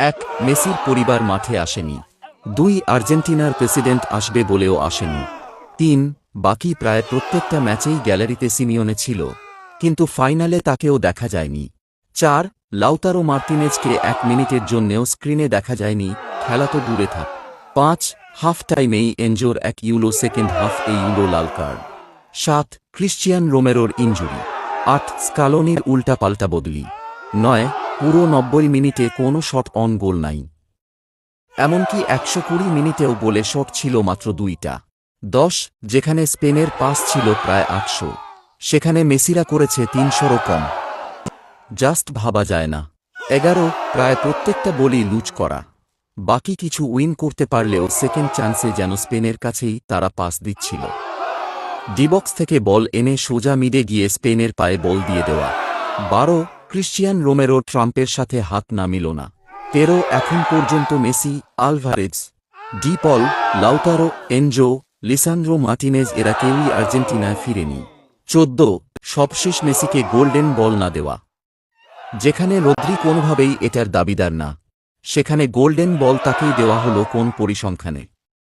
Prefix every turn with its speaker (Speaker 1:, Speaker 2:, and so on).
Speaker 1: এক, মেসির পরিবার মাঠে আসেনি। 2, আর্জেন্টিনার প্রেসিডেন্ট আসবে বলেও আসেনি। 3, বাকি প্রায় প্রত্যেকটা ম্যাচেই গ্যালারিতে সিমিওনে ছিল, কিন্তু ফাইনালে তাকেও দেখা যায়নি। 4, লাউতারো মার্তিনেজকে 1 মিনিটের জন্যেও স্ক্রিনে দেখা যায়নি, খেলা তো দূরে থাক। 5, হাফ টাইমেই এনজোর 1 ইউরো, সেকেন্ড হাফ ইউরো লাল কার্ড। 7, ক্রিশ্চিয়ান রোমেরোর ইনজুরি। 8, স্কালোনির উল্টাপাল্টা বদলি। 9, পুরো 90 মিনিটে কোনো শট অন গোল নাই। এমনকি 120 মিনিটেও গোলে শট ছিল মাত্র 2টা। 10, যেখানে স্পেনের পাস ছিল প্রায় 800, সেখানে মেসিরা করেছে 300রও কম। জাস্ট ভাবা যায় না। 11, প্রায় প্রত্যেকটা বলই লুজ করা। বাকি কিছু উইন করতে পারলেও সেকেন্ড চান্সে যেন স্পেনের কাছেই তারা পাস দিচ্ছিল। ডিবক্স থেকে বল এনে সোজা মিডে গিয়ে স্পেনের পায়ে বল দিয়ে দেওয়া। 12, ক্রিশ্চিয়ান রোমেরো ট্রাম্পের সাথে হাত না মিল না। 13, এখন পর্যন্ত মেসি, আলভারেজ, ডি পল, লাউতারো, এনজো, লিসান্ড্রো মার্টিনেজ এরা কেউই আর্জেন্টিনায় ফিরেনি। 14, সবশেষ মেসিকে গোল্ডেন বল না দেওয়া। যেখানে রদ্রি কোনোভাবেই এটার দাবিদার না, সেখানে গোল্ডেন বল তাকেই দেওয়া হলো কোন পরিসংখ্যানে?